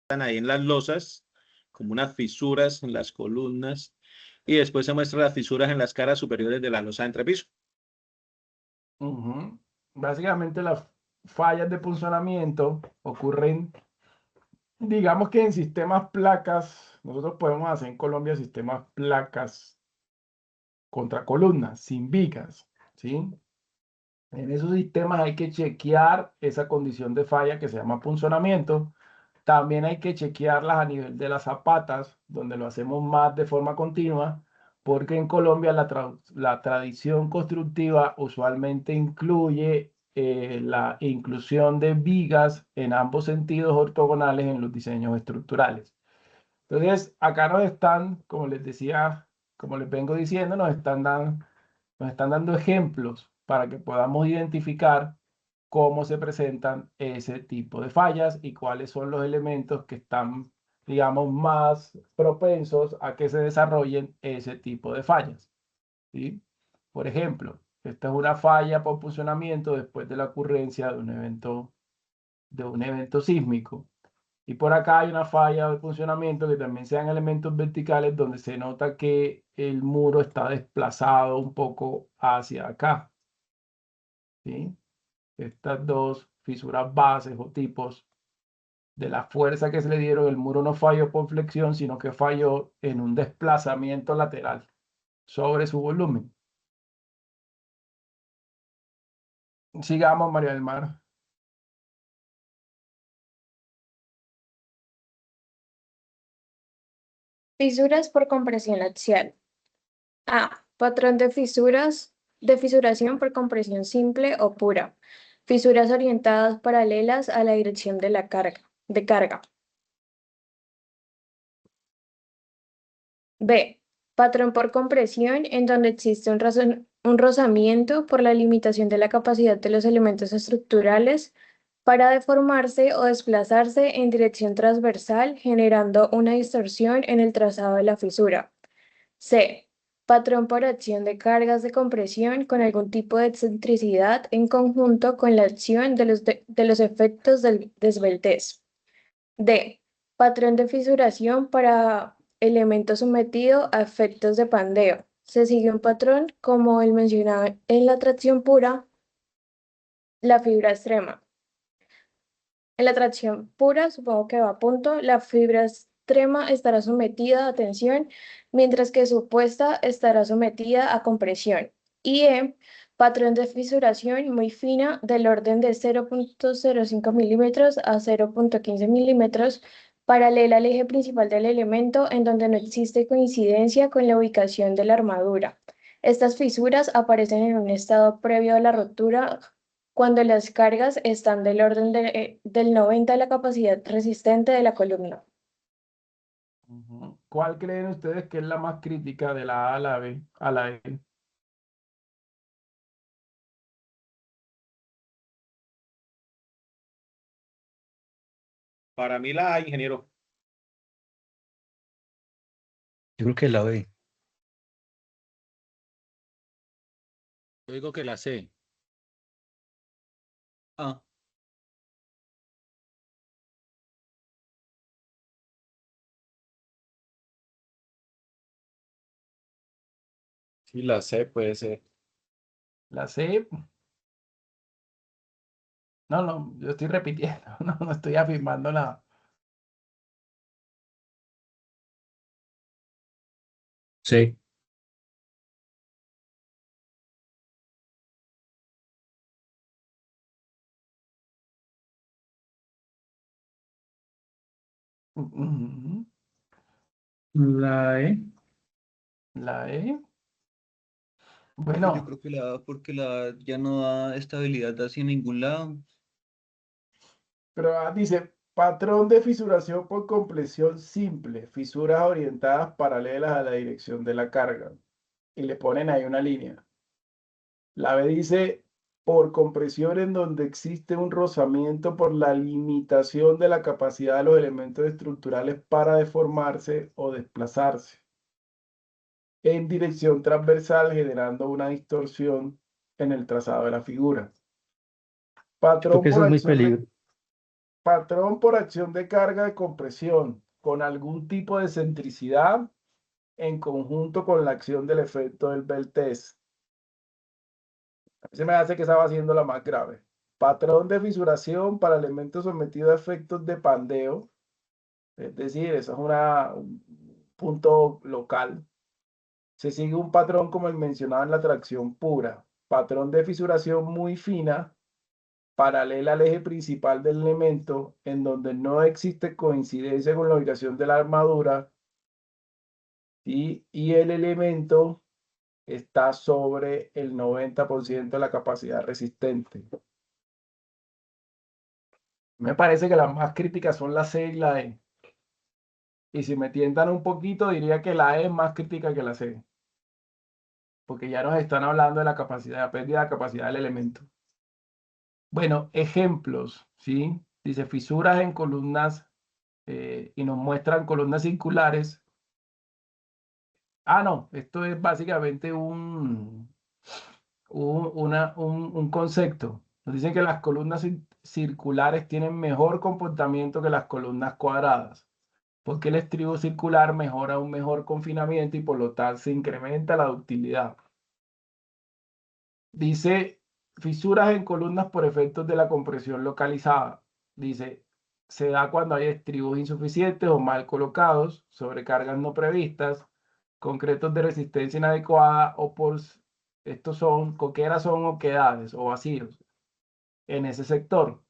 ahí en las losas, como unas fisuras en las columnas, y después se muestran las fisuras en las caras superiores de la losa de entrepiso. Ujú. Básicamente las fallas de punzonamiento ocurren, digamos que en sistemas placas. Nosotros podemos hacer en Colombia sistemas placas contra columnas, sin vigas, ¿sí? En esos sistemas hay que chequear esa condición de falla que se llama punzonamiento. También hay que chequearlas a nivel de las zapatas, donde lo hacemos más de forma continua, porque en Colombia la tradición constructiva usualmente incluye la inclusión de vigas en ambos sentidos ortogonales en los diseños estructurales. Entonces, acá nos están, como les decía, como les vengo diciendo, nos están dando ejemplos para que podamos identificar cómo se presentan ese tipo de fallas y cuáles son los elementos que están, digamos, más propensos a que se desarrollen ese tipo de fallas, ¿sí? Por ejemplo, esta es una falla por funcionamiento después de la ocurrencia de un evento sísmico. Y por acá hay una falla de funcionamiento que también sean elementos verticales donde se nota que el muro está desplazado un poco hacia acá, ¿sí? Estas dos fisuras bases o tipos de la fuerza que se le dieron, el muro no falló por flexión, sino que falló en un desplazamiento lateral sobre su volumen. Sigamos, María del Mar. Fisuras por compresión axial. A. Patrón de fisuras, de fisuración por compresión simple o pura. Fisuras orientadas paralelas a la dirección de la carga. B. Patrón por compresión en donde existe un rozamiento por la limitación de la capacidad de los elementos estructurales para deformarse o desplazarse en dirección transversal, generando una distorsión en el trazado de la fisura. C. Patrón por acción de cargas de compresión con algún tipo de excentricidad en conjunto con la acción de los efectos del desveltez. D. Patrón de fisuración para elemento sometido a efectos de pandeo. Se sigue un patrón como el mencionado en la tracción pura, la fibra extrema. En la tracción pura, supongo que va a punto, la fibra extrema estará sometida a tensión, mientras que su opuesta estará sometida a compresión. Y patrón de fisuración muy fina del orden de 0,05 milímetros a 0,15 milímetros, paralela al eje principal del elemento, en donde no existe coincidencia con la ubicación de la armadura. Estas fisuras aparecen en un estado previo a la rotura cuando las cargas están del orden del 90 de la capacidad resistente de la columna. ¿Cuál creen ustedes que es la más crítica de la A a la B a la E? Para mí la A, ingeniero. Yo creo que la B. Yo digo que la C. Ah, Sí, la C puede ser. La C. No, no, yo estoy repitiendo, no estoy afirmando nada. sí. Ujú. La E. La E. Pues yo Bueno, creo que la A, porque la A ya no da estabilidad hacia ningún lado. pero dice, patrón de fisuración por compresión simple, fisuras orientadas paralelas a la dirección de la carga. Y le ponen ahí una línea. La B dice, por compresión en donde existe un rozamiento por la limitación de la capacidad de los elementos estructurales para deformarse o desplazarse en dirección transversal, generando una distorsión en el trazado de la figura. Yo creo Patrón que eso por es muy acción de... peligroso. patrón por acción de carga de compresión con algún tipo de centricidad en conjunto con la acción del efecto del belt test. A mí se me hace que esa va siendo la más grave. Patrón de fisuración para elementos sometidos a efectos de pandeo. Es decir, eso es un punto local. Se sigue un patrón como el mencionado en la tracción pura. Patrón de fisuración muy fina, paralela al eje principal del elemento, en donde no existe coincidencia con la ubicación de la armadura, y el elemento está sobre el 90% de la capacidad resistente. Me parece que las más críticas son la C y la E. Y si me tientan un poquito, diría que la E es más crítica que la C. Porque ya nos están hablando de la capacidad, pérdida de capacidad del elemento. Bueno, ejemplos, ¿sí? Dice fisuras en columnas y nos muestran columnas circulares. Ah, no, esto es básicamente un concepto. Nos dicen que las columnas circulares tienen mejor comportamiento que las columnas cuadradas, porque el estribo circular mejora un mejor confinamiento y por lo tanto se incrementa la ductilidad. Dice fisuras en columnas por efectos de la compresión localizada. Dice, se da cuando hay estribos insuficientes o mal colocados, sobrecargas no previstas, concretos de resistencia inadecuada o por estos son coqueras, son oquedades o vacíos en ese sector,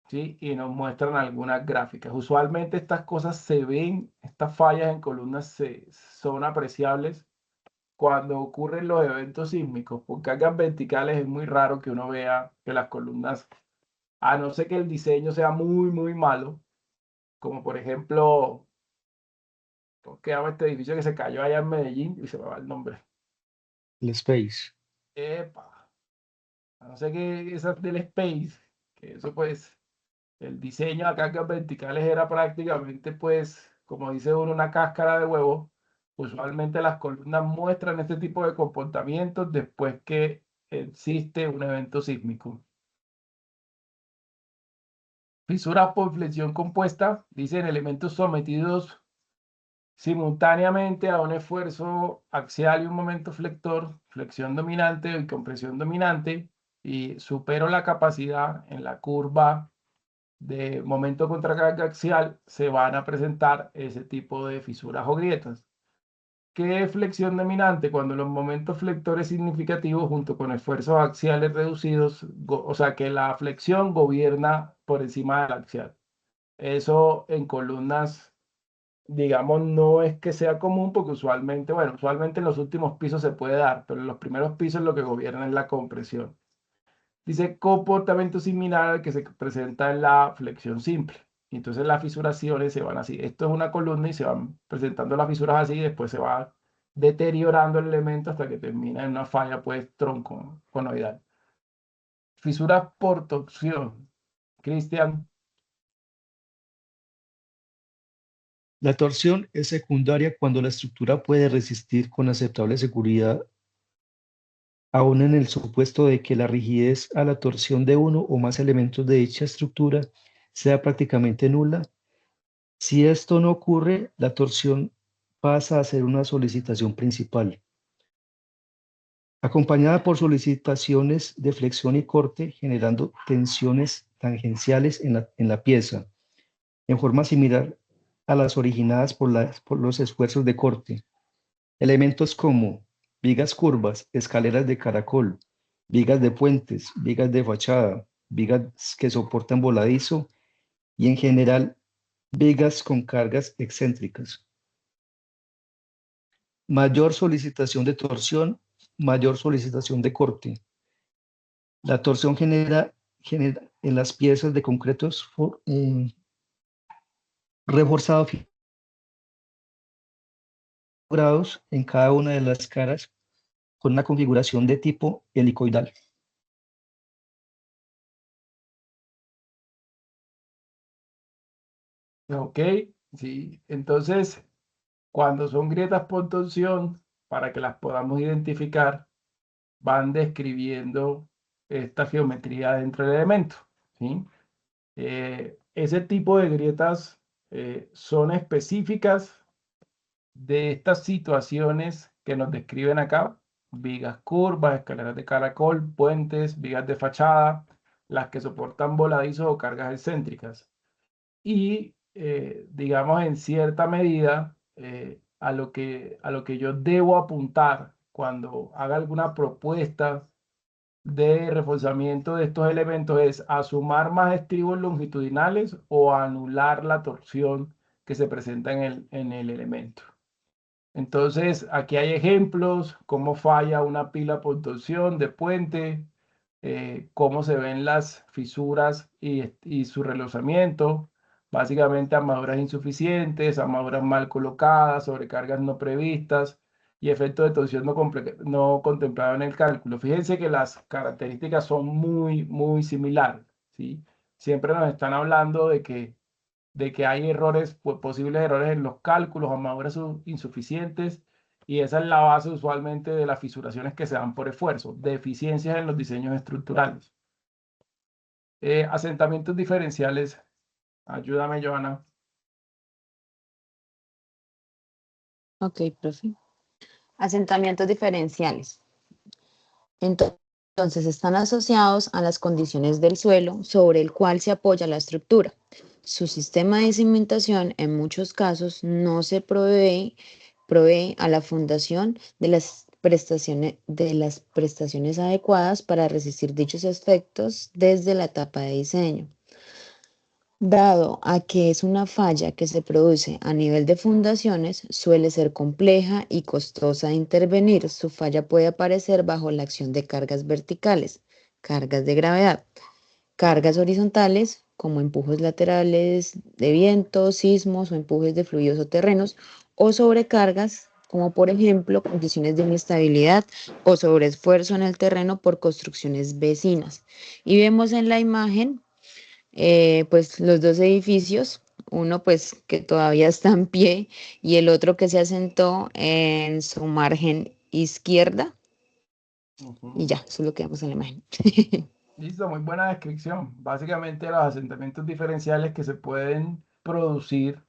¿sí? Y nos muestran algunas gráficas. Usualmente estas cosas se ven, estas fallas en columnas son apreciables cuando ocurren los eventos sísmicos. Por cargas verticales es muy raro que uno vea que las columnas, a no ser que el diseño sea muy, muy malo, como por ejemplo, ¿cómo se llama este edificio que se cayó allá en Medellín? Y se me va el nombre. El Space. Epa, a no ser que esas del Space, que eso pues, el diseño de cargas verticales era prácticamente pues, como dice uno, una cáscara de huevo. Usualmente las columnas muestran este tipo de comportamientos después que existe un evento sísmico. Fisuras por flexión compuesta, dicen elementos sometidos simultáneamente a un esfuerzo axial y un momento flector, flexión dominante y compresión dominante, y supero la capacidad en la curva de momento contra carga axial, se van a presentar ese tipo de fisuras o grietas. ¿Qué es flexión dominante? Cuando los momentos flectores significativos junto con esfuerzos axiales reducidos, o sea que la flexión gobierna por encima del axial. Eso en columnas, digamos, no es que sea común porque usualmente, bueno, usualmente en los últimos pisos se puede dar, pero en los primeros pisos lo que gobierna es la compresión. Dice comportamiento similar al que se presenta en la flexión simple. Entonces las fisuraciones se van así. Esto es una columna y se van presentando las fisuras así y después se va deteriorando el elemento hasta que termina en una falla pues tronconoidal. Fisuras por torsión. Cristian. La torsión es secundaria cuando la estructura puede resistir con aceptable seguridad, aun en el supuesto de que la rigidez a la torsión de uno o más elementos de dicha estructura sea prácticamente nula. Si esto no ocurre, la torsión pasa a ser una solicitación principal, acompañada por solicitaciones de flexión y corte, generando tensiones tangenciales en la pieza, en forma similar a las originadas por los esfuerzos de corte. Elementos como vigas curvas, escaleras de caracol, vigas de puentes, vigas de fachada, vigas que soportan voladizo y en general vigas con cargas excéntricas. Mayor solicitación de torsión, mayor solicitación de corte. La torsión genera en las piezas de concreto reforzado grados en cada una de las caras con una configuración de tipo helicoidal. Ok, sí. Entonces, cuando son grietas por torsión, para que las podamos identificar, van describiendo esta geometría dentro del elemento, ¿sí? ese tipo de grietas son específicas de estas situaciones que nos describen acá: vigas curvas, escaleras de caracol, puentes, vigas de fachada, las que soportan voladizos o cargas excéntricas. Y digamos, en cierta medida, a lo que yo debo apuntar cuando haga alguna propuesta de reforzamiento de estos elementos es a sumar más estribos longitudinales o a anular la torsión que se presenta en el elemento. Entonces, aquí hay ejemplos: cómo falla una pila por torsión de puente, cómo se ven las fisuras y su relozamiento. Básicamente, armaduras insuficientes, armaduras mal colocadas, sobrecargas no previstas y efectos de torsión no contemplado en el cálculo. Fíjense que las características son muy, muy similares, ¿sí? Siempre nos están hablando de que hay errores, posibles errores en los cálculos, armaduras insuficientes, y esa es la base usualmente de las fisuraciones que se dan por esfuerzo, deficiencias en los diseños estructurales. Asentamientos diferenciales. Ayúdame, Joana. Ok, profe. Asentamientos diferenciales. Entonces, están asociados a las condiciones del suelo sobre el cual se apoya la estructura. Su sistema de cimentación en muchos casos no se provee a la fundación de las prestaciones adecuadas para resistir dichos efectos desde la etapa de diseño. Dado a que es una falla que se produce a nivel de fundaciones, suele ser compleja y costosa de intervenir. Su falla puede aparecer bajo la acción de cargas verticales, cargas de gravedad, cargas horizontales, como empujes laterales de viento, sismos o empujes de fluidos o terrenos, o sobrecargas, como por ejemplo condiciones de inestabilidad o sobreesfuerzo en el terreno por construcciones vecinas. Y vemos en la imagen pues los dos edificios, uno pues que todavía está en pie y el otro que se asentó en su margen izquierda. Y ya, eso es lo que vemos en la imagen. Listo, muy buena descripción. Básicamente, los asentamientos diferenciales que se pueden producir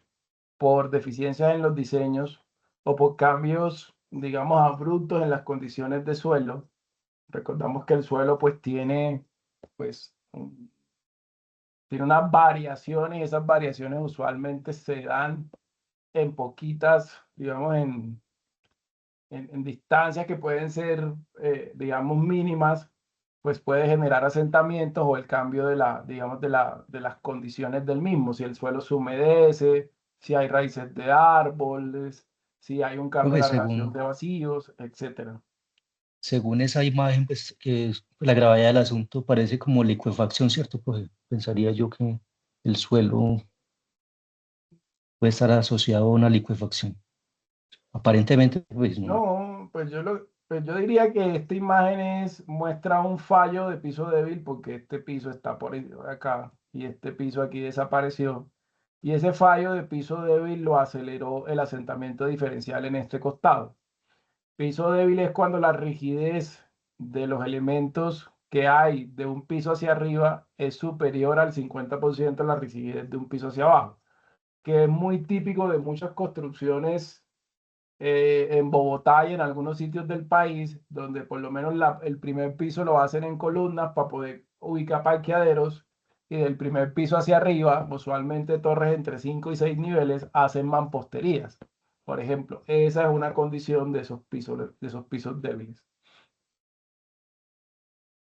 por deficiencias en los diseños o por cambios, digamos, abruptos en las condiciones de suelo. Recordamos que el suelo pues tiene pues tiene unas variaciones, y esas variaciones usualmente se dan en poquitas, digamos, en distancias que pueden ser, digamos, mínimas, pues puede generar asentamientos o el cambio digamos, de las condiciones del mismo. Si el suelo se humedece, si hay raíces de árboles, si hay un cambio en Profe, la relación de vacíos, etcétera. según esa imagen, pues que la gravedad del asunto parece como licuefacción, ¿cierto, profe? Pensaría yo que el suelo puede estar asociado a una licuefacción. Aparentemente, pues no. No, pues yo diría que esta imagen muestra un fallo de piso débil, porque este piso está por acá y este piso aquí desapareció. Y ese fallo de piso débil lo aceleró el asentamiento diferencial en este costado. Piso débil es cuando la rigidez de los elementos que hay de un piso hacia arriba es superior al 50% de la rigidez de un piso hacia abajo, que es muy típico de muchas construcciones en Bogotá y en algunos sitios del país, donde por lo menos el primer piso lo hacen en columnas para poder ubicar parqueaderos, y del primer piso hacia arriba, usualmente torres entre 5 y 6 niveles, hacen mamposterías. Por ejemplo, esa es una condición de esos pisos débiles.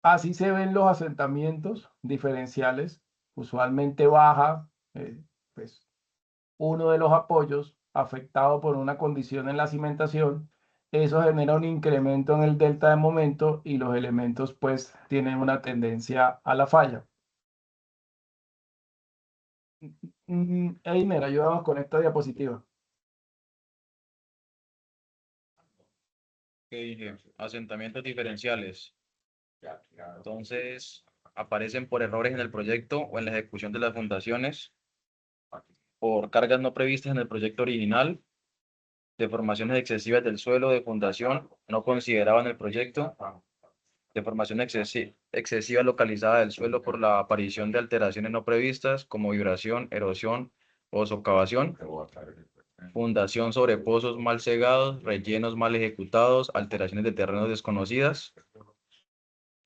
Así se ven los asentamientos diferenciales. Usualmente baja pues, uno de los apoyos afectado por una condición en la cimentación. Eso genera un incremento en el delta de momento y los elementos pues tienen una tendencia a la falla. Einer, ayúdanos con esta diapositiva. Asentamientos diferenciales. Entonces, aparecen por errores en el proyecto o en la ejecución de las fundaciones, por cargas no previstas en el proyecto original, deformaciones excesivas del suelo de fundación no considerado en el proyecto, deformación excesiva localizada del suelo por la aparición de alteraciones no previstas como vibración, erosión o socavación, fundación sobre pozos mal cegados, rellenos mal ejecutados, alteraciones de terrenos desconocidas,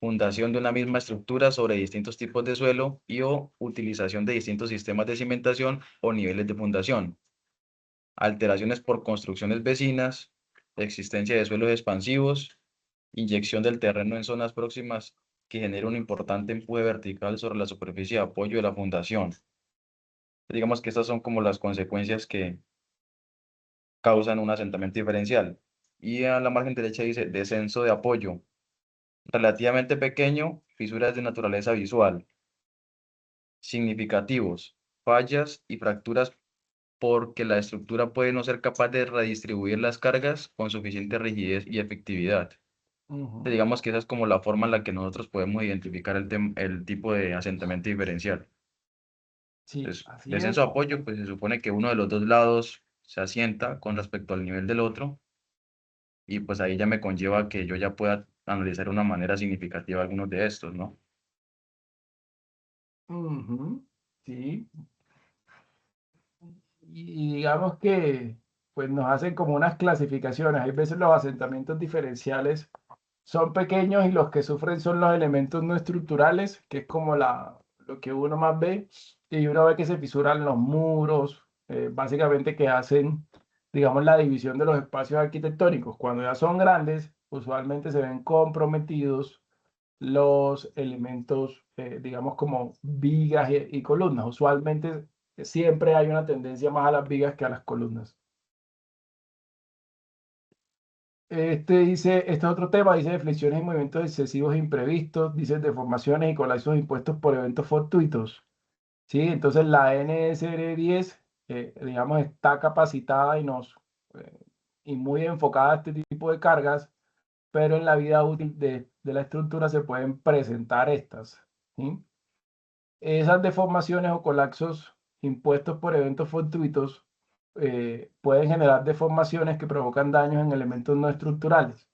fundación de una misma estructura sobre distintos tipos de suelo y o utilización de distintos sistemas de cimentación o niveles de fundación, alteraciones por construcciones vecinas, existencia de suelos expansivos, inyección del terreno en zonas próximas que genera un importante empuje vertical sobre la superficie de apoyo de la fundación. Digamos que estas son como las consecuencias que causan un asentamiento diferencial. Y a la margen derecha dice descenso de apoyo, relativamente pequeño, fisuras de naturaleza visual, significativos, fallas y fracturas porque la estructura puede no ser capaz de redistribuir las cargas con suficiente rigidez y efectividad. Ujú. Digamos que esa es como la forma en la que nosotros podemos identificar el tipo de asentamiento diferencial. Sí, Entonces, así es. descenso de apoyo, pues se supone que uno de los dos lados se asienta con respecto al nivel del otro y pues ahí ya me conlleva que yo ya pueda analizar de una manera significativa algunos de estos, ¿no? Ujú, sí, y digamos que pues nos hacen como unas clasificaciones. Hay veces los asentamientos diferenciales son pequeños y los que sufren son los elementos no estructurales, que es como lo que uno más ve, y uno ve que se fisuran los muros, básicamente que hacen, digamos, la división de los espacios arquitectónicos. Cuando ya son grandes, usualmente se ven comprometidos los elementos, digamos, como vigas y columnas. Usualmente siempre hay una tendencia más a las vigas que a las columnas. Este es otro tema, dice deflexiones y movimientos excesivos e imprevistos, dice deformaciones y colapsos impuestos por eventos fortuitos. ¿Sí? Entonces la NSR10, digamos, está capacitada y muy enfocada a este tipo de cargas, pero en la vida útil de la estructura se pueden presentar estas. ¿Sí? Esas deformaciones o colapsos impuestos por eventos fortuitos pueden generar deformaciones que provocan daños en elementos no estructurales,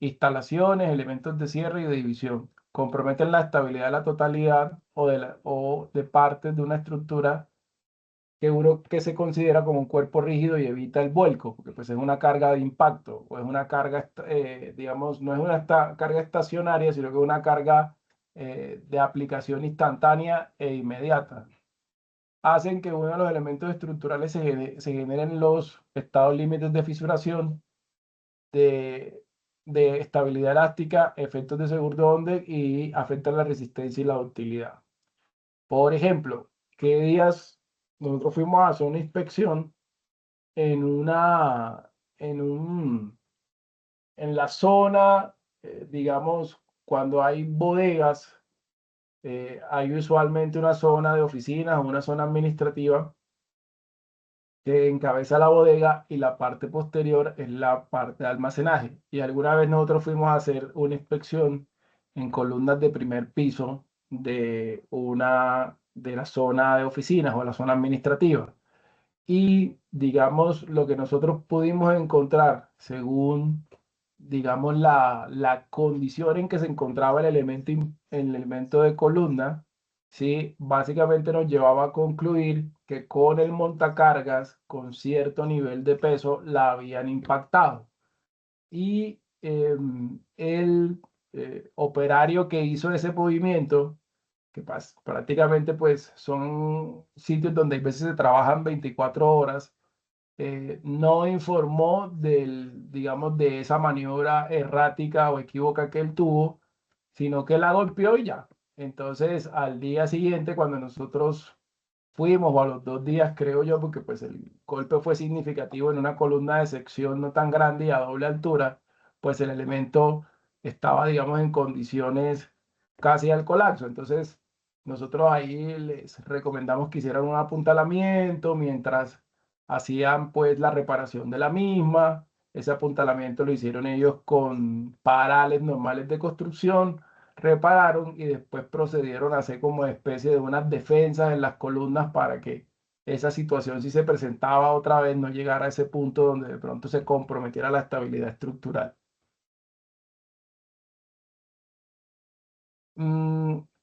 instalaciones, elementos de cierre y de división. Comprometen la estabilidad de la totalidad o de partes de una estructura que se considera como un cuerpo rígido y evita el vuelco, porque pues es una carga de impacto o es una carga, digamos, no es una carga estacionaria, sino que es una carga de aplicación instantánea e inmediata. Hacen que uno de los elementos estructurales se generen los estados límites de fisuración, de, de estabilidad elástica, efectos de segundo orden y afectan la resistencia y la ductilidad. Por ejemplo, ¿qué días nosotros fuimos a hacer una inspección en en en la zona, digamos, cuando hay bodegas, hay usualmente una zona de oficinas o una zona administrativa que encabeza la bodega y la parte posterior es la parte de almacenaje. Y alguna vez nosotros fuimos a hacer una inspección en columnas de primer piso de la zona de oficinas o la zona administrativa. Y digamos, lo que nosotros pudimos encontrar según, digamos, la condición en que se encontraba el elemento de columna, ¿sí? Básicamente nos llevaba a concluir que con el montacargas, con cierto nivel de peso, la habían impactado. Y el operario que hizo ese movimiento, prácticamente pues son sitios donde a veces se trabajan 24 horas, no informó digamos, de esa maniobra errática o equívoca que él tuvo, sino que la golpeó y ya. Entonces, al día siguiente, cuando nosotros fuimos, o a los 2 días, creo yo, porque pues el golpe fue significativo en una columna de sección no tan grande y a doble altura, pues el elemento estaba, digamos, en condiciones casi al colapso. Entonces, nosotros ahí les recomendamos que hicieran un apuntalamiento mientras hacían pues la reparación de la misma. Ese apuntalamiento lo hicieron ellos con parales normales de construcción, repararon y después procedieron a hacer como especie de unas defensas en las columnas para que esa situación, si se presentaba otra vez, no llegara a ese punto donde de pronto se comprometiera la estabilidad estructural.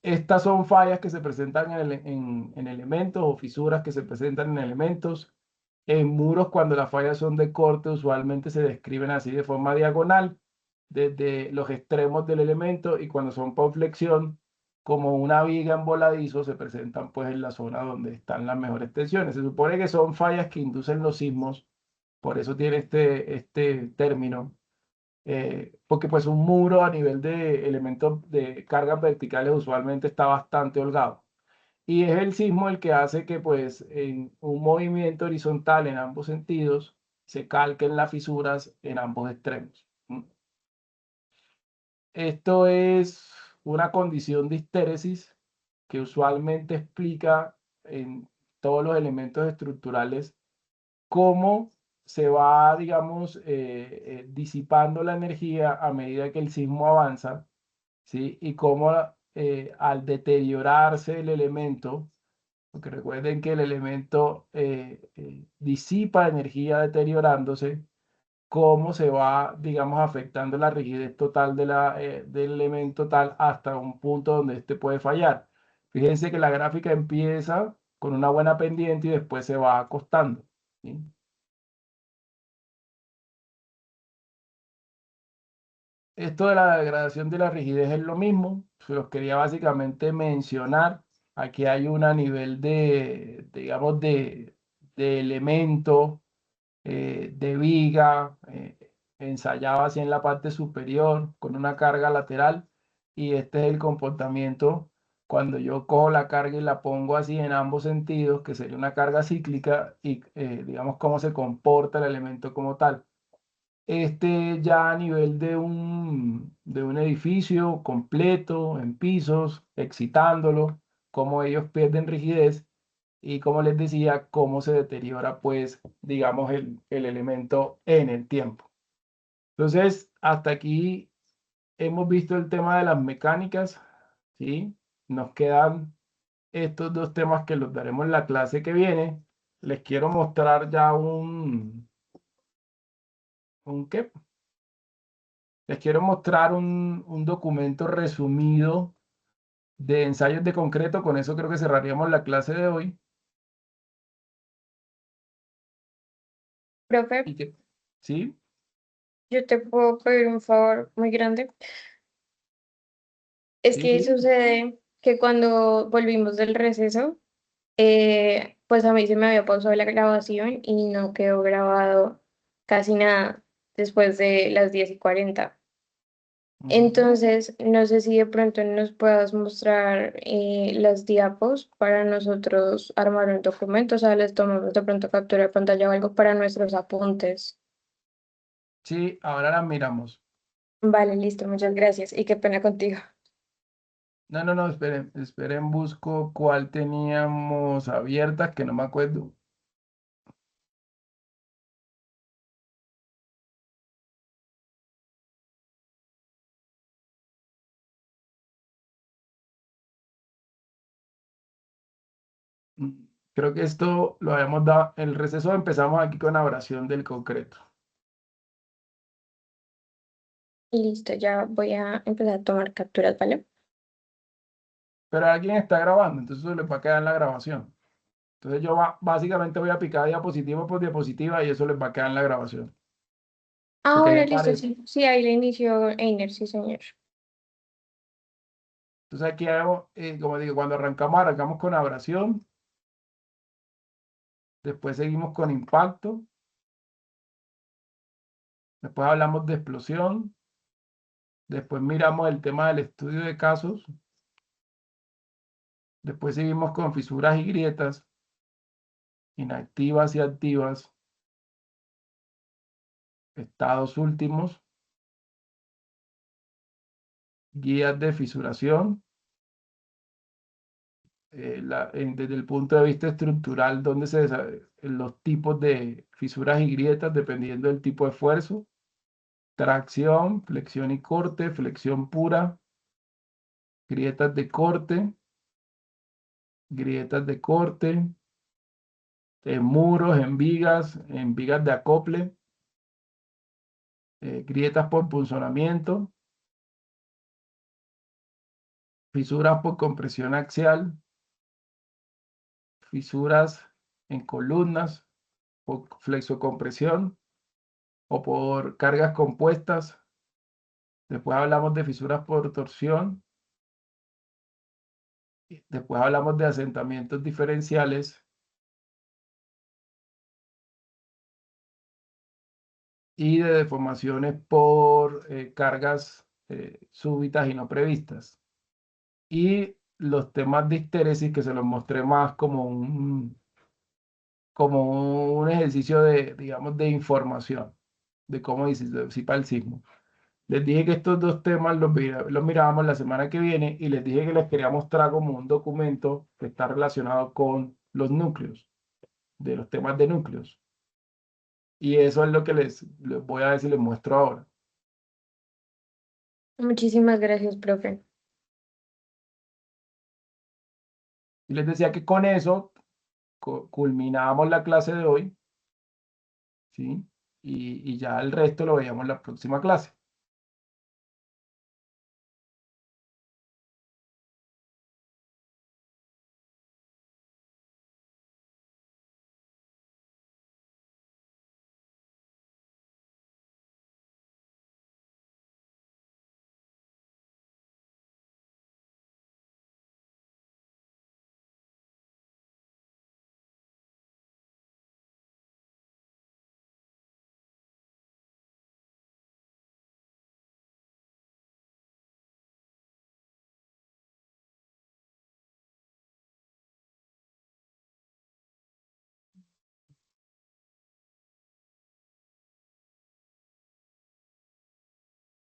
Estas son fallas que se presentan en elementos o fisuras que se presentan en elementos. En muros, cuando las fallas son de corte, usualmente se describen así de forma diagonal, desde los extremos del elemento, y cuando son por flexión, como una viga en voladizo, se presentan pues en la zona donde están las mejores tensiones. Se supone que son fallas que inducen los sismos, por eso tiene este término, porque pues un muro a nivel de elementos de cargas verticales usualmente está bastante holgado. Y es el sismo el que hace que pues en un movimiento horizontal en ambos sentidos se calquen las fisuras en ambos extremos. Esto es una condición de histéresis que usualmente explica en todos los elementos estructurales cómo se va, digamos, disipando la energía a medida que el sismo avanza, ¿sí? Y cómo al deteriorarse el elemento, porque recuerden que el elemento disipa energía deteriorándose, cómo se va, digamos, afectando la rigidez total del elemento tal hasta un punto donde este puede fallar. Fíjense que la gráfica empieza con una buena pendiente y después se va acostando, ¿sí? Esto de la degradación de la rigidez es lo mismo, se los quería básicamente mencionar. Aquí hay un nivel digamos, de elemento, de viga, ensayado así en la parte superior con una carga lateral, y este es el comportamiento cuando yo cojo la carga y la pongo así en ambos sentidos, que sería una carga cíclica, y digamos cómo se comporta el elemento como tal. Este ya a nivel de un edificio completo, en pisos, excitándolo, cómo ellos pierden rigidez y, como les decía, cómo se deteriora, pues, digamos, el elemento en el tiempo. Entonces, hasta aquí hemos visto el tema de las mecánicas, ¿sí? Nos quedan estos dos temas que los daremos en la clase que viene. Les quiero mostrar ya ¿qué? Les quiero mostrar un documento resumido de ensayos de concreto. Con eso creo que cerraríamos la clase de hoy. Profe, Y que, ¿sí? yo te puedo pedir un favor muy grande. Es Sí, que sí. sucede que cuando volvimos del receso, pues a mí se me había pausado la grabación y no quedó grabado casi nada después de las 10:40. Entonces, no sé si de pronto nos puedas mostrar las diapos para nosotros armar un documento, o sea, les tomamos de pronto captura de pantalla o algo para nuestros apuntes. Sí, ahora las miramos. Vale, listo, muchas gracias y qué pena contigo. No, no, no, esperen, busco cuál teníamos abiertas, que no me acuerdo. Creo que esto lo habíamos dado, el receso empezamos aquí con abrasión del concreto. Listo, ya voy a empezar a tomar capturas, ¿vale? Pero alguien está grabando, entonces eso les va a quedar en la grabación. Entonces yo básicamente voy a picar diapositiva por diapositiva y eso les va a quedar en la grabación. Ah, Porque bueno, me listo, parece. sí, sí, ahí le inició Einer, sí, señor. Entonces aquí hago, como digo, cuando arrancamos con abrasión, después seguimos con impacto, después hablamos de explosión, después miramos el tema del estudio de casos, después seguimos con fisuras y grietas, inactivas y activas, estados últimos, guías de fisuración, desde el punto de vista estructural, donde los tipos de fisuras y grietas dependiendo del tipo de esfuerzo, tracción, flexión y corte, flexión pura, grietas de corte, en muros, en vigas de acople, grietas por punzonamiento, fisuras por compresión axial, fisuras en columnas por flexocompresión o por cargas compuestas. Después hablamos de fisuras por torsión. Después hablamos de asentamientos diferenciales. Y de deformaciones por cargas súbitas y no previstas. Y los temas de histéresis que se los mostré más como un ejercicio de, digamos, de información de cómo disipa el sismo. Les dije que estos dos temas los mirábamos la semana que viene y les dije que les quería mostrar como un documento que está relacionado con los núcleos, de los temas de núcleos. Y eso es lo que les voy a ver si les muestro ahora. Muchísimas gracias, profe. Y les decía que con eso culminábamos la clase de hoy, ¿sí? Y ya el resto lo veíamos en la próxima clase.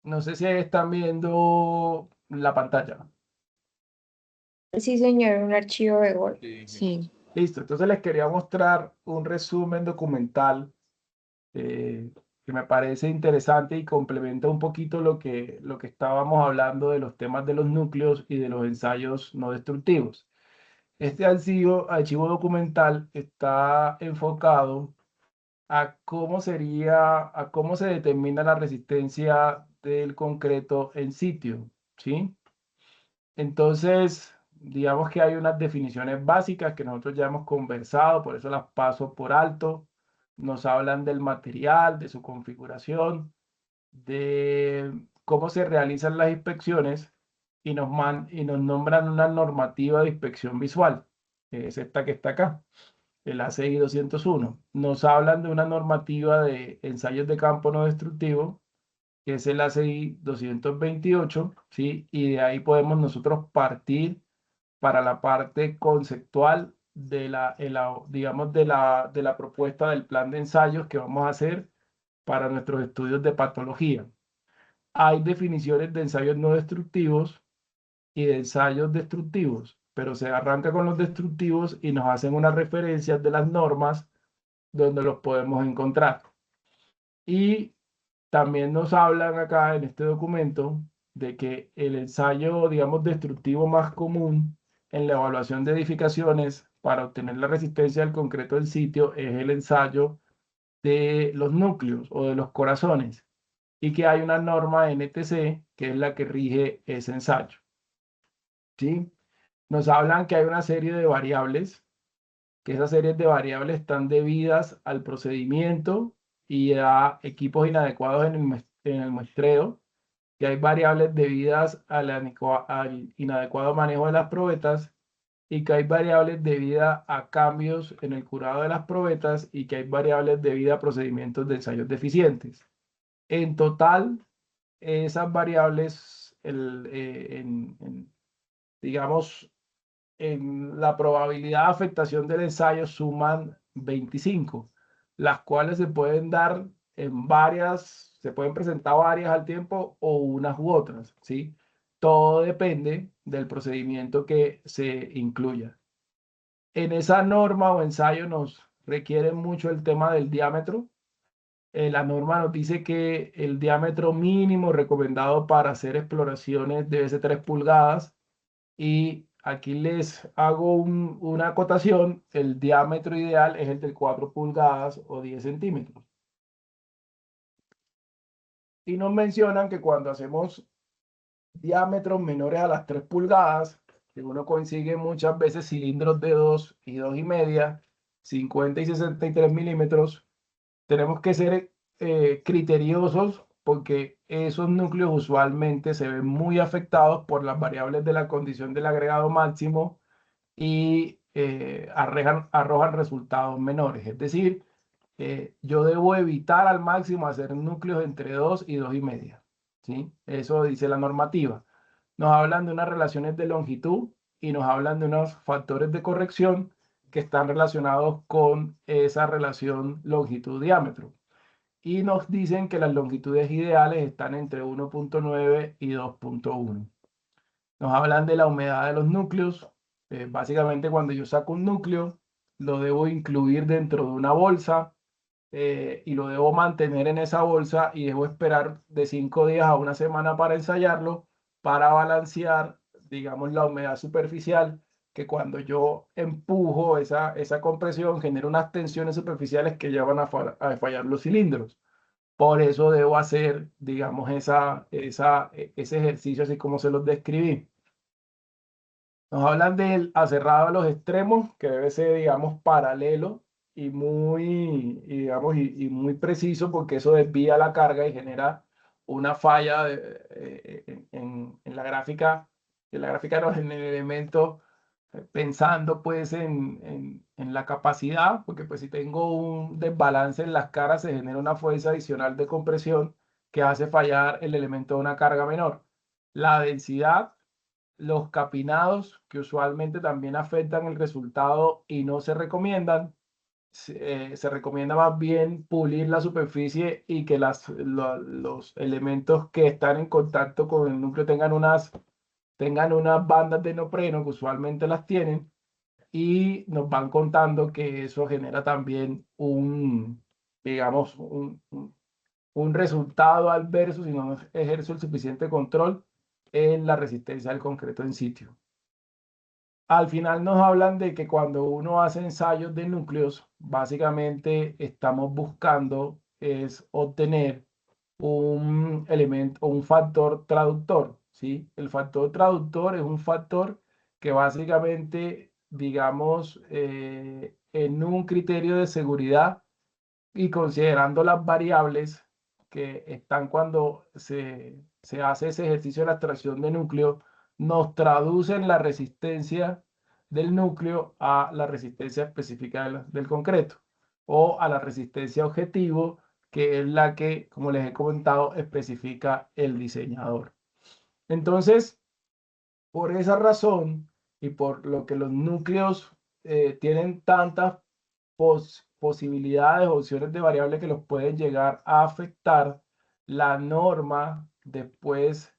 No sé si están viendo la pantalla. Sí, señor, un archivo de Word. Sí. Listo, entonces les quería mostrar un resumen documental que me parece interesante y complementa un poquito lo que estábamos hablando de los temas de los núcleos y de los ensayos no destructivos. Este archivo documental está enfocado a cómo se determina la resistencia del concreto en sitio, ¿sí? Entonces, digamos que hay unas definiciones básicas que nosotros ya hemos conversado, por eso las paso por alto. Nos hablan del material, de su configuración, de cómo se realizan las inspecciones y nos nombran una normativa de inspección visual, que es esta que está acá, el ACI 201. Nos hablan de una normativa de ensayos de campo no destructivo, que es el ACI 228, ¿sí? Y de ahí podemos nosotros partir para la parte conceptual de digamos, de la propuesta del plan de ensayos que vamos a hacer para nuestros estudios de patología. Hay definiciones de ensayos no destructivos y de ensayos destructivos, pero se arranca con los destructivos y nos hacen unas referencias de las normas donde los podemos encontrar. Y también nos hablan acá en este documento de que el ensayo, digamos, destructivo más común en la evaluación de edificaciones para obtener la resistencia del concreto del sitio es el ensayo de los núcleos o de los corazones y que hay una norma NTC que es la que rige ese ensayo. ¿Sí? Nos hablan que hay una serie de variables, que esas series de variables están debidas al procedimiento y a equipos inadecuados en el muestreo, que hay variables debidas al inadecuado manejo de las probetas y que hay variables debidas a cambios en el curado de las probetas y que hay variables debidas a procedimientos de ensayos deficientes. En total, esas variables, digamos, en la probabilidad de afectación del ensayo suman 25, las cuales se pueden dar en varias, se pueden presentar varias al tiempo o unas u otras, ¿sí? Todo depende del procedimiento que se incluya. En esa norma o ensayo nos requiere mucho el tema del diámetro. La norma nos dice que el diámetro mínimo recomendado para hacer exploraciones debe ser 3 pulgadas y aquí les hago una acotación, el diámetro ideal es el de 4 pulgadas o 10 centímetros. Y nos mencionan que cuando hacemos diámetros menores a las 3 pulgadas, que uno consigue muchas veces cilindros de 2 y 2,5, 50 y 63 milímetros. Tenemos que ser criteriosos porque esos núcleos usualmente se ven muy afectados por las variables de la condición del agregado máximo y arrojan resultados menores. Es decir, yo debo evitar al máximo hacer núcleos entre 2 y 2,5. ¿Sí? Eso dice la normativa. Nos hablan de unas relaciones de longitud y nos hablan de unos factores de corrección que están relacionados con esa relación longitud-diámetro. Y nos dicen que las longitudes ideales están entre 1,9 y 2,1. Nos hablan de la humedad de los núcleos. Básicamente, cuando yo saco un núcleo, lo debo incluir dentro de una bolsa y lo debo mantener en esa bolsa y debo esperar de 5 días a una semana para ensayarlo, para balancear, digamos, la humedad superficial, que cuando yo empujo esa compresión genera unas tensiones superficiales que llevan a fallar los cilindros. Por eso debo hacer, digamos, ese ejercicio así como se los describí. Nos hablan del aserrado de los extremos, que debe ser, digamos, paralelo y digamos, y muy preciso, porque eso desvía la carga y genera una falla en la gráfica, no, en el elemento, pensando pues en la capacidad, porque pues si tengo un desbalance en las caras se genera una fuerza adicional de compresión que hace fallar el elemento de una carga menor. La densidad, los capinados, que usualmente también afectan el resultado y no se recomiendan. Se recomienda más bien pulir la superficie y que los elementos que están en contacto con el núcleo tengan unas bandas de neopreno, que usualmente las tienen, y nos van contando que eso genera también digamos, un resultado adverso si no ejerce el suficiente control en la resistencia del concreto en sitio. Al final nos hablan de que cuando uno hace ensayos de núcleos, básicamente estamos buscando es obtener un elemento o un factor traductor, ¿sí? El factor traductor es un factor que básicamente, digamos, en un criterio de seguridad y considerando las variables que están cuando se hace ese ejercicio de la extracción de núcleo, nos traducen la resistencia del núcleo a la resistencia específica del concreto o a la resistencia objetivo, que es la que, como les he comentado, especifica el diseñador. Entonces, por esa razón y por lo que los núcleos tienen tantas posibilidades, opciones de variables que los pueden llegar a afectar, la norma, después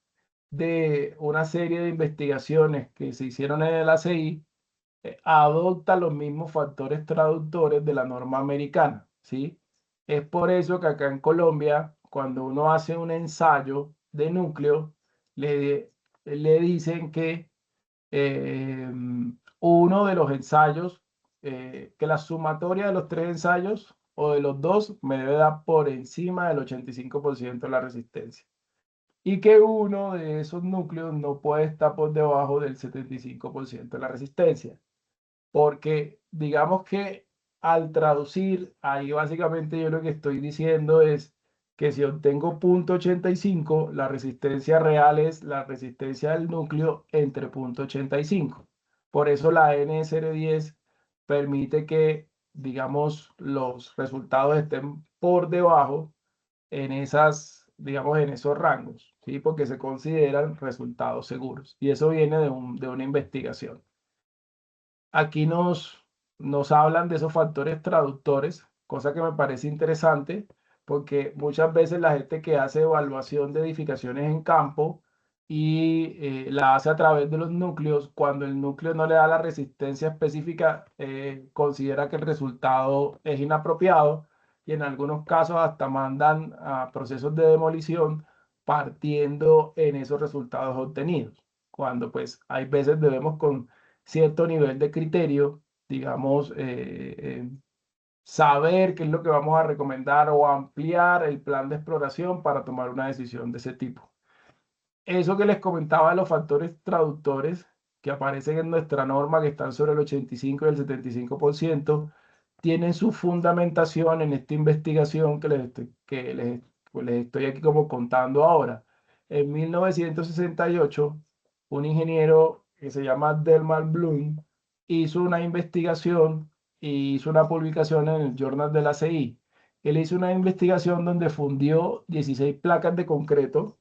de una serie de investigaciones que se hicieron en el ACI, adopta los mismos factores traductores de la norma americana, ¿sí? Es por eso que acá en Colombia, cuando uno hace un ensayo de núcleo, le dicen que uno de los ensayos, que la sumatoria de los 3 ensayos o de los 2 me debe dar por encima del 85% de la resistencia. Y que uno de esos núcleos no puede estar por debajo del 75% de la resistencia. Porque digamos que al traducir, ahí básicamente yo lo que estoy diciendo es que si obtengo 0,85, la resistencia real es la resistencia del núcleo entre 0,85. Por eso la NSR10 permite que, digamos, los resultados estén por debajo en digamos, en esos rangos, ¿sí? Porque se consideran resultados seguros. Y eso viene de una investigación. Aquí nos hablan de esos factores traductores, cosa que me parece interesante, porque muchas veces la gente que hace evaluación de edificaciones en campo y la hace a través de los núcleos, cuando el núcleo no le da la resistencia específica, considera que el resultado es inapropiado y en algunos casos hasta mandan a procesos de demolición partiendo en esos resultados obtenidos, cuando pues hay veces debemos con cierto nivel de criterio, digamos, saber qué es lo que vamos a recomendar o ampliar el plan de exploración para tomar una decisión de ese tipo. eso que les comentaba de los factores traductores que aparecen en nuestra norma, que están sobre el 85 y el 75%, tienen su fundamentación en esta investigación pues les estoy aquí como contando ahora. En 1968, un ingeniero que se llama Delmar Bloom hizo una investigación y hizo una publicación en el Journal de la CI. Él hizo una investigación donde fundió 16 placas de concreto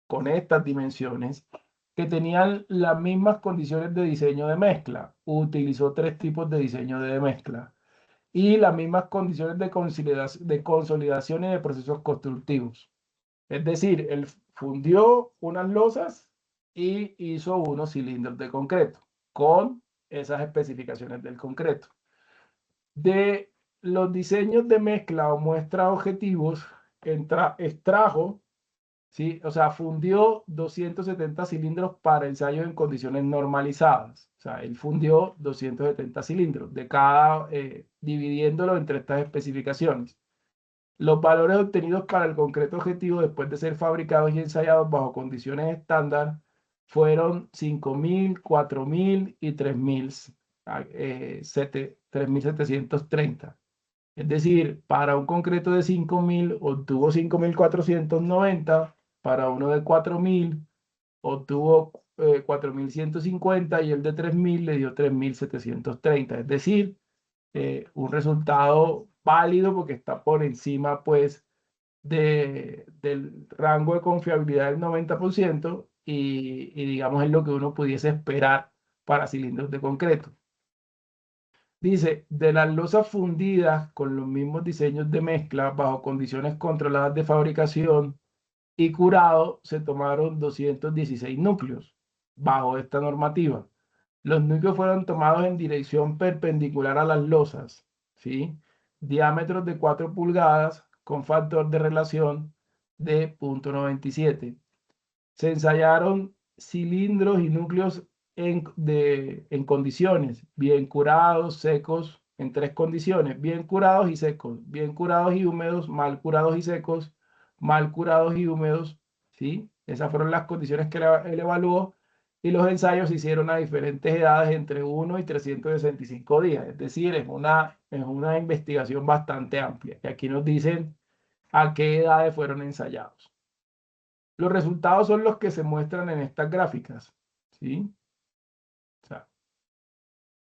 con estas dimensiones que tenían las mismas condiciones de diseño de mezcla. Utilizó 3 tipos de diseño de mezcla y las mismas condiciones de consolidación y de procesos constructivos. Es decir, él fundió unas losas y hizo unos cilindros de concreto con esas especificaciones del concreto. De los diseños de mezcla o muestra objetivos, extrajo, ¿sí? O sea, fundió 270 cilindros para ensayos en condiciones normalizadas. O sea, él fundió 270 cilindros, de cada, dividiéndolo entre estas especificaciones. Los valores obtenidos para el concreto objetivo después de ser fabricados y ensayados bajo condiciones estándar fueron 5.000, 4.000 y 3.730. Es decir, para un concreto de 5.000 obtuvo 5.490, para uno de 4.000 obtuvo 4.150 y el de 3.000 le dio 3.730. Es decir, un resultado válido porque está por encima pues del rango de confiabilidad del 90% y digamos es lo que uno pudiese esperar para cilindros de concreto. Dice, de las losas fundidas con los mismos diseños de mezcla bajo condiciones controladas de fabricación y curado, se tomaron 216 núcleos bajo esta normativa. Los núcleos fueron tomados en dirección perpendicular a las losas, ¿sí? Diámetros de 4 pulgadas con factor de relación de 0.97. Se ensayaron cilindros y núcleos en condiciones, bien curados, secos, en 3 condiciones, bien curados y secos, bien curados y húmedos, mal curados y secos, mal curados y húmedos, ¿sí? Esas fueron las condiciones que él evaluó y los ensayos se hicieron a diferentes edades entre 1 y 365 días, es decir, es una investigación bastante amplia. Y aquí nos dicen a qué edades fueron ensayados. Los resultados son los que se muestran en estas gráficas, ¿sí? O sea,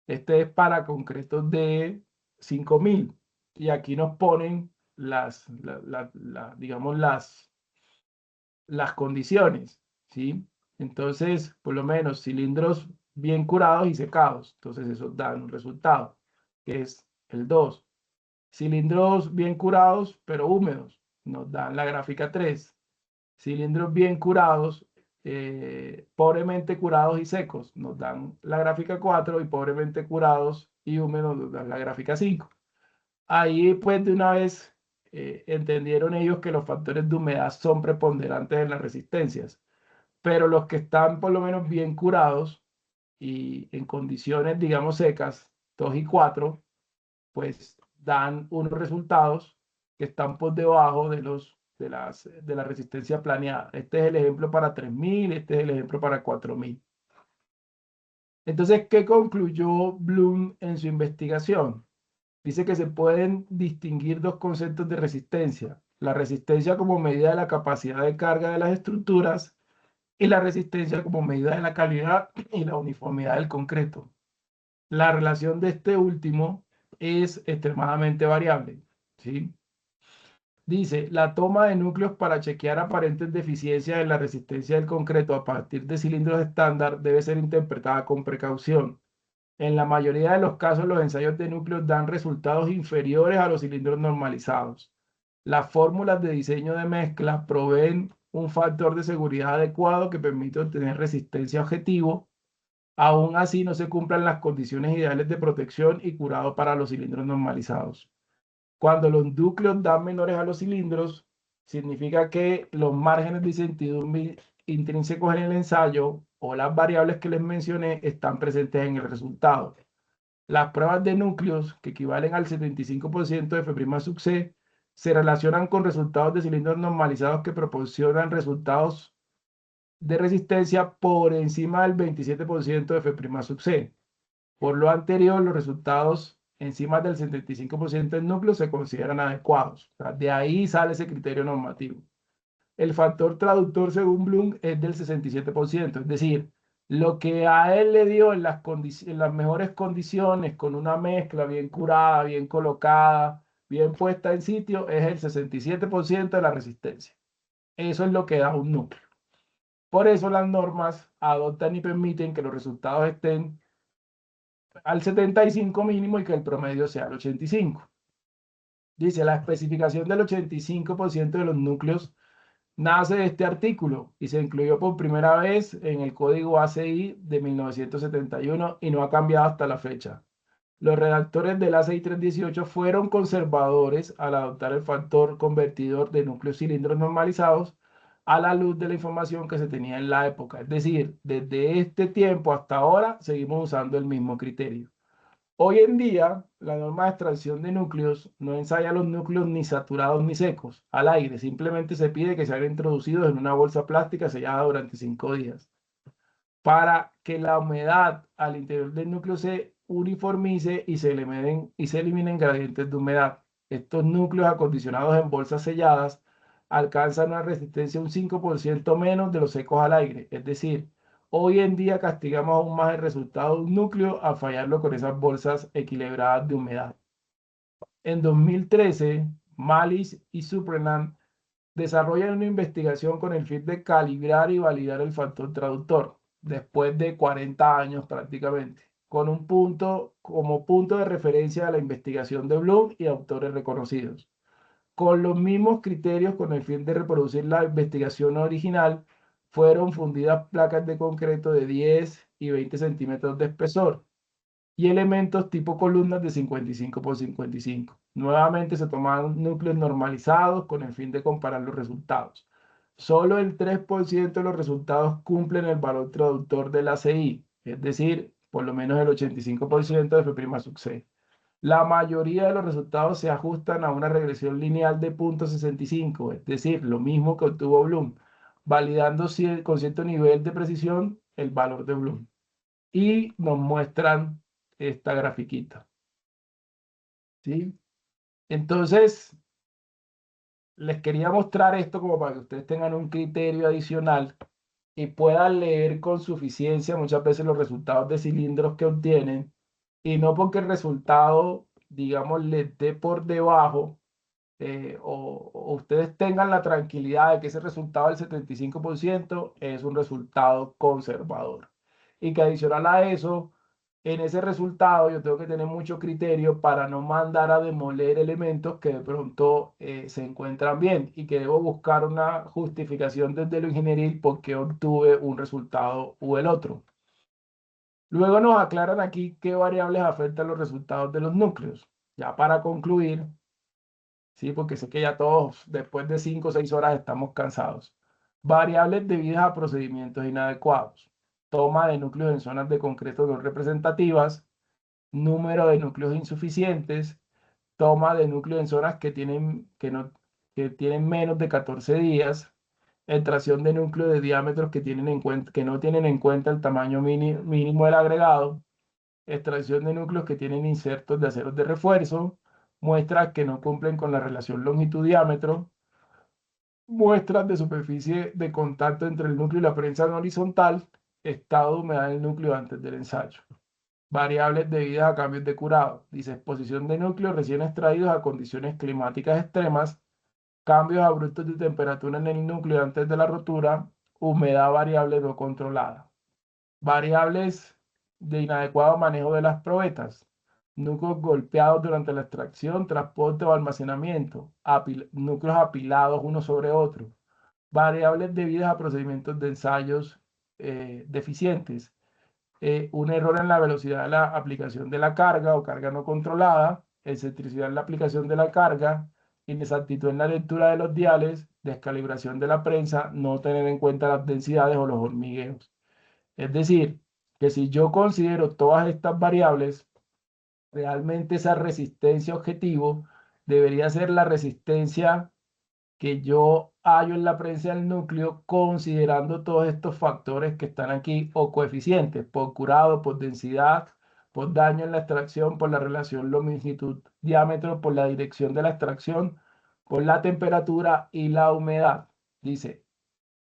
este es para concretos de 5.000 y aquí nos ponen digamos las condiciones, ¿sí? Entonces, por lo menos cilindros bien curados y secados, entonces eso da un resultado, que es el 2. Cilindros bien curados pero húmedos, nos dan la gráfica 3. Cilindros bien curados, pobremente curados y secos, nos dan la gráfica 4 y pobremente curados y húmedos nos dan la gráfica 5. Ahí pues de una vez entendieron ellos que los factores de humedad son preponderantes en las resistencias, pero los que están por lo menos bien curados y en condiciones digamos secas, 2 y 4, pues dan unos resultados que están por debajo de la resistencia planeada. Este es el ejemplo para 3.000, este es el ejemplo para 4.000. Entonces, ¿qué concluyó Bloom en su investigación? Dice que se pueden distinguir 2 conceptos de resistencia. La resistencia como medida de la capacidad de carga de las estructuras y la resistencia como medida de la calidad y la uniformidad del concreto. La relación de este último es extremadamente variable, ¿sí? Dice, la toma de núcleos para chequear aparentes deficiencias en la resistencia del concreto a partir de cilindros estándar debe ser interpretada con precaución. En la mayoría de los casos, los ensayos de núcleos dan resultados inferiores a los cilindros normalizados. Las fórmulas de diseño de mezcla proveen un factor de seguridad adecuado que permite obtener resistencia objetivo. Aún así, no se cumplen las condiciones ideales de protección y curado para los cilindros normalizados. Cuando los núcleos dan menores a los cilindros, significa que los márgenes de incertidumbre intrínsecos en el ensayo o las variables que les mencioné están presentes en el resultado. Las pruebas de núcleos, que equivalen al 75% de F' sub C, se relacionan con resultados de cilindros normalizados que proporcionan resultados de resistencia por encima del 27% de F' sub C. Por lo anterior, los resultados encima del 75% del núcleo se consideran adecuados. O sea, de ahí sale ese criterio normativo. El factor traductor según Bloom es del 67%, es decir, lo que a él le dio en las mejores condiciones, con una mezcla bien curada, bien colocada, bien puesta en sitio, es el 67% de la resistencia. Eso es lo que da un núcleo. Por eso las normas adoptan y permiten que los resultados estén al 75 mínimo y que el promedio sea el 85. Dice, la especificación del 85% de los núcleos nace de este artículo y se incluyó por primera vez en el código ACI de 1971 y no ha cambiado hasta la fecha. Los redactores del ACI 318 fueron conservadores al adoptar el factor convertidor de núcleos cilindros normalizados a la luz de la información que se tenía en la época. Es decir, desde este tiempo hasta ahora seguimos usando el mismo criterio. Hoy en día, la norma de extracción de núcleos no ensaya los núcleos ni saturados ni secos al aire, simplemente se pide que sean introducidos en una bolsa plástica sellada durante 5 días para que la humedad al interior del núcleo se uniformice y se eliminen gradientes de humedad. Estos núcleos acondicionados en bolsas selladas alcanzan una resistencia un 5% menos de los secos al aire, es decir, hoy en día castigamos aún más el resultado de un núcleo al fallarlo con esas bolsas equilibradas de humedad. En 2013, Malice y Suprenan desarrollan una investigación con el fin de calibrar y validar el factor traductor, después de 40 años prácticamente, con un punto como punto de referencia a la investigación de Bloom y autores reconocidos. Con los mismos criterios con el fin de reproducir la investigación original, fueron fundidas placas de concreto de 10 y 20 centímetros de espesor y elementos tipo columnas de 55 por 55. Nuevamente se tomaron núcleos normalizados con el fin de comparar los resultados. Solo el 3% de los resultados cumplen el valor traductor del ACI, es decir, por lo menos el 85% de F' sub C. La mayoría de los resultados se ajustan a una regresión lineal de 0.65, es decir, lo mismo que obtuvo Bloom, validando con cierto nivel de precisión el valor de Bloom. Y nos muestran esta grafiquita. ¿Sí? Entonces, les quería mostrar esto como para que ustedes tengan un criterio adicional y puedan leer con suficiencia muchas veces los resultados de cilindros que obtienen y no porque el resultado, digamos, les dé por debajo o ustedes tengan la tranquilidad de que ese resultado del 75% es un resultado conservador. Y que adicional a eso, en ese resultado yo tengo que tener mucho criterio para no mandar a demoler elementos que de pronto se encuentran bien y que debo buscar una justificación desde lo ingenieril porque obtuve un resultado u el otro. Luego nos aclaran aquí qué variables afectan los resultados de los núcleos. Ya para concluir, sí, porque sé que ya todos después de 5 o 6 horas estamos cansados. Variables debidas a procedimientos inadecuados. Toma de núcleos en zonas de concreto no representativas, número de núcleos insuficientes, toma de núcleos en zonas que tienen menos de 14 días, extracción de núcleos de diámetros que no tienen en cuenta el tamaño mínimo del agregado, extracción de núcleos que tienen insertos de aceros de refuerzo, muestras que no cumplen con la relación longitud-diámetro, muestras de superficie de contacto entre el núcleo y la prensa no horizontal, estado de humedad del núcleo antes del ensayo. Variables debidas a cambios de curado, dice exposición de núcleos recién extraídos a condiciones climáticas extremas, cambios abruptos de temperatura en el núcleo antes de la rotura, humedad variable no controlada. Variables de inadecuado manejo de las probetas, núcleos golpeados durante la extracción, transporte o almacenamiento, núcleos apilados uno sobre otro, variables debidas a procedimientos de ensayos deficientes, un error en la velocidad de la aplicación de la carga o carga no controlada, excentricidad en la aplicación de la carga, inexactitud en la lectura de los diales, descalibración de la prensa, no tener en cuenta las densidades o los hormigueos. Es decir, que si yo considero todas estas variables, realmente esa resistencia objetivo debería ser la resistencia que yo hallo en la prensa del núcleo considerando todos estos factores que están aquí o coeficientes, por curado, por densidad, por daño en la extracción, por la relación longitud-diámetro, por la dirección de la extracción, por la temperatura y la humedad. Dice,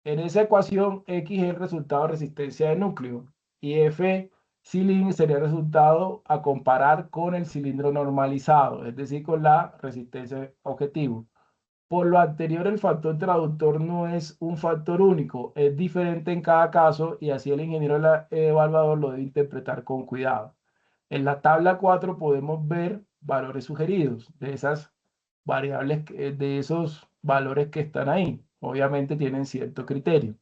en esa ecuación X es el resultado de resistencia de núcleo y F cilindro sería el resultado a comparar con el cilindro normalizado, es decir, con la resistencia objetivo. Por lo anterior, el factor traductor no es un factor único, es diferente en cada caso y así el ingeniero evaluador lo debe interpretar con cuidado. En la tabla 4 podemos ver valores sugeridos de esas variables, de esos valores que están ahí. Obviamente tienen cierto criterio.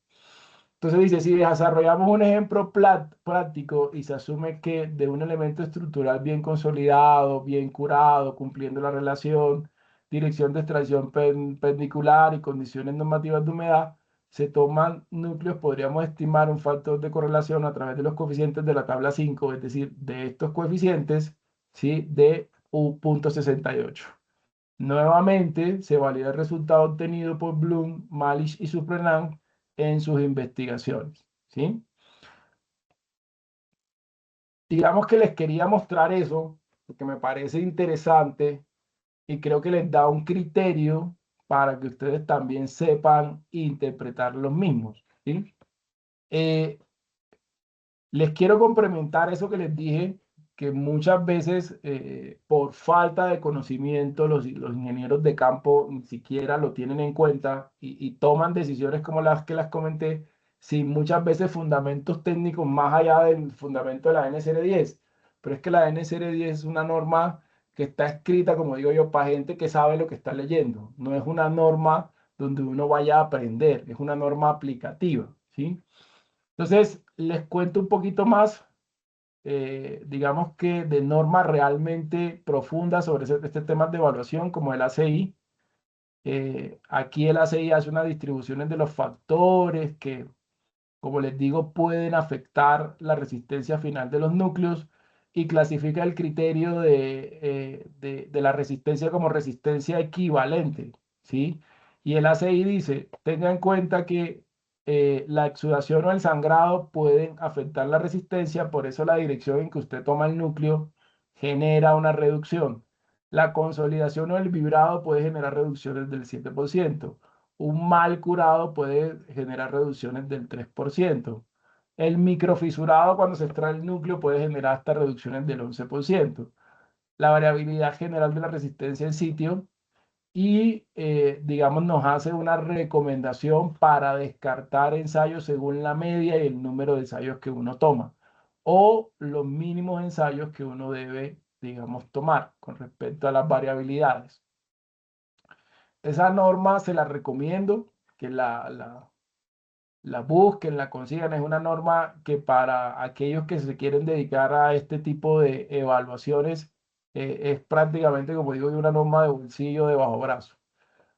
Entonces dice, si desarrollamos un ejemplo práctico y se asume que de un elemento estructural bien consolidado, bien curado, cumpliendo la relación, dirección de extracción perpendicular y condiciones normativas de humedad, se toman núcleos, podríamos estimar un factor de correlación a través de los coeficientes de la tabla 5, es decir, de estos coeficientes, ¿sí? De U.68. Nuevamente, se valida el resultado obtenido por Bloom, Malish y Surprenant en sus investigaciones, ¿sí? Digamos que les quería mostrar eso, porque me parece interesante y creo que les da un criterio para que ustedes también sepan interpretar los mismos, ¿sí? Les quiero complementar eso que les dije, que muchas veces por falta de conocimiento los ingenieros de campo ni siquiera lo tienen en cuenta y toman decisiones como las que las comenté sin muchas veces fundamentos técnicos más allá del fundamento de la NSR10. Pero es que la NSR10 es una norma que está escrita, como digo yo, para gente que sabe lo que está leyendo. No es una norma donde uno vaya a aprender, es una norma aplicativa, ¿sí? Entonces, les cuento un poquito más, digamos que de normas realmente profundas sobre este tema de evaluación, como el ACI. Aquí el ACI hace unas distribuciones de los factores que, como les digo, pueden afectar la resistencia final de los núcleos y clasifica el criterio de la resistencia como resistencia equivalente, ¿sí? Y el ACI dice, tenga en cuenta que la exudación o el sangrado pueden afectar la resistencia, por eso la dirección en que usted toma el núcleo genera una reducción. La consolidación o el vibrado puede generar reducciones del 7%. Un mal curado puede generar reducciones del 3%. El microfisurado, cuando se extrae el núcleo, puede generar hasta reducciones del 11%. La variabilidad general de la resistencia en sitio y, digamos, nos hace una recomendación para descartar ensayos según la media y el número de ensayos que uno toma o los mínimos ensayos que uno debe, digamos, tomar con respecto a las variabilidades. Esa norma se la recomiendo que la busquen, la consigan. Es una norma que para aquellos que se quieren dedicar a este tipo de evaluaciones es prácticamente, como digo, una norma de bolsillo de bajo brazo.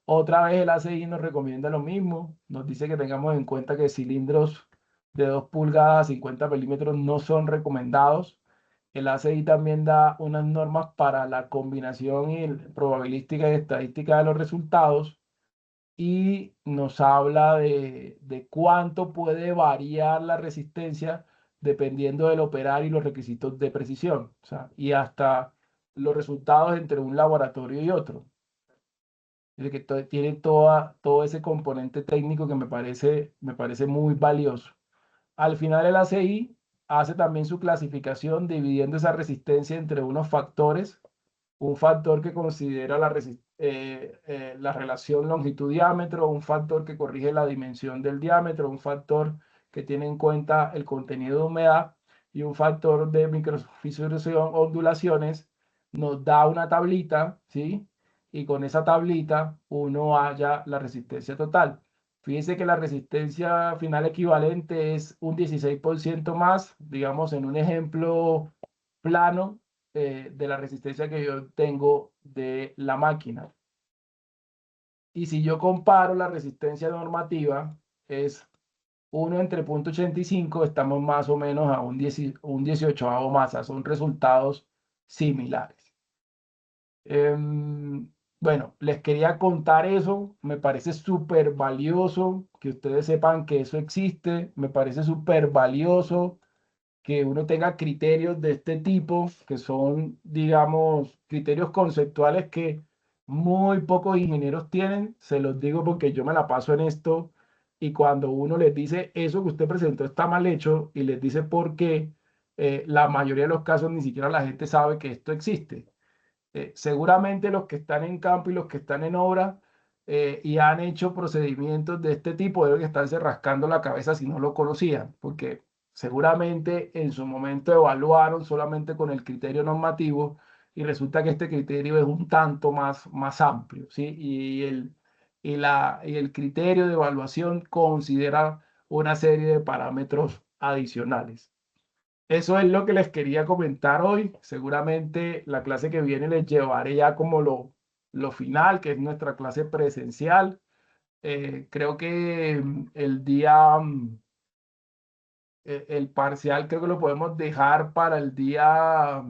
Otra vez el ACI nos recomienda lo mismo, nos dice que tengamos en cuenta que cilindros de 2 pulgadas, 50 milímetros no son recomendados. El ACI también da unas normas para la combinación y probabilística y estadística de los resultados y nos habla de cuánto puede variar la resistencia dependiendo del operario y los requisitos de precisión, o sea, y hasta los resultados entre un laboratorio y otro. Es decir, que tiene todo ese componente técnico que me parece muy valioso. Al final el ACI hace también su clasificación dividiendo esa resistencia entre unos factores, un factor que considera la relación longitud-diámetro, un factor que corrige la dimensión del diámetro, un factor que tiene en cuenta el contenido de humedad y un factor de microfisuración, ondulaciones, nos da una tablita, ¿sí? Y con esa tablita uno halla la resistencia total. Fíjense que la resistencia final equivalente es un 16% más, digamos en un ejemplo plano de la resistencia que yo tengo de la máquina. Y si yo comparo la resistencia normativa, es 1 entre 0.85, estamos más o menos a un 18avo masa, son resultados similares. Bueno, les quería contar eso, me parece súper valioso que ustedes sepan que eso existe, me parece súper valioso que uno tenga criterios de este tipo, que son, digamos, criterios conceptuales que muy pocos ingenieros tienen. Se los digo porque yo me la paso en esto y cuando uno les dice eso que usted presentó está mal hecho y les dice por qué, la mayoría de los casos ni siquiera la gente sabe que esto existe. Seguramente los que están en campo y los que están en obra y han hecho procedimientos de este tipo deben estarse rascando la cabeza si no lo conocían, porque seguramente en su momento evaluaron solamente con el criterio normativo y resulta que este criterio es un tanto más amplio, ¿sí? Y el criterio de evaluación considera una serie de parámetros adicionales. Eso es lo que les quería comentar hoy. Seguramente la clase que viene les llevaré ya como lo final, que es nuestra clase presencial. Creo que el parcial creo que lo podemos dejar para el día,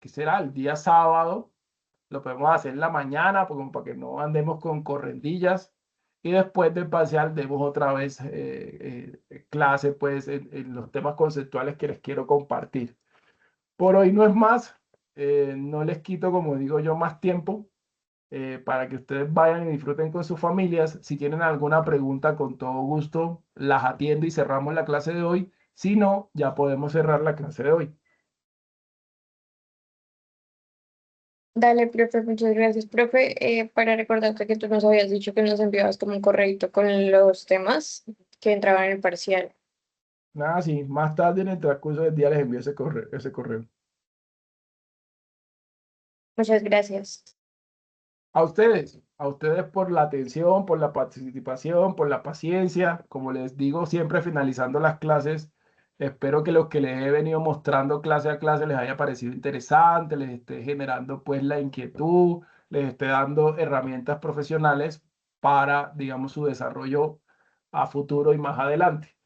¿qué será? El día sábado. Lo podemos hacer en la mañana, como para que no andemos con correndillas. Y después del parcial demos otra vez clase pues en los temas conceptuales que les quiero compartir. Por hoy no es más, no les quito, como digo yo, más tiempo para que ustedes vayan y disfruten con sus familias. Si tienen alguna pregunta, con todo gusto las atiendo y cerramos la clase de hoy. Si no, ya podemos cerrar la clase de hoy. Dale, profe, muchas gracias, profe. Para recordarte que tú nos habías dicho que nos enviabas como un correíto con los temas que entraban en el parcial. Nada, sí, más tarde en el transcurso del día les envío ese correo, ese correo. Muchas gracias. A ustedes por la atención, por la participación, por la paciencia. Como les digo siempre finalizando las clases, espero que lo que les he venido mostrando clase a clase les haya parecido interesante, les esté generando pues la inquietud, les esté dando herramientas profesionales para, digamos, su desarrollo a futuro y más adelante.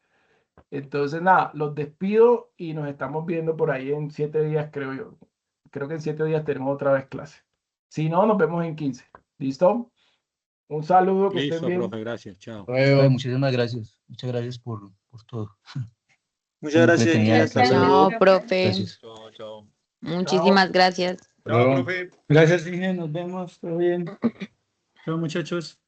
Entonces, nada, los despido y nos estamos viendo por ahí en 7 días, creo yo. Creo que en 7 días tenemos otra vez clase. Si no, nos vemos en 15. ¿Listo? Un saludo, que estén Listo, bien. profe, gracias. Chao. Profe, muchísimas gracias. Muchas gracias por todo. Muchas gracias, Entretenida la Inés. Hasta clase. luego. Chao, profe. Gracias. Chao, chao. Muchísimas gracias. Chao, profe. Gracias, Inés. Nos vemos. Todo bien. Chao, muchachos.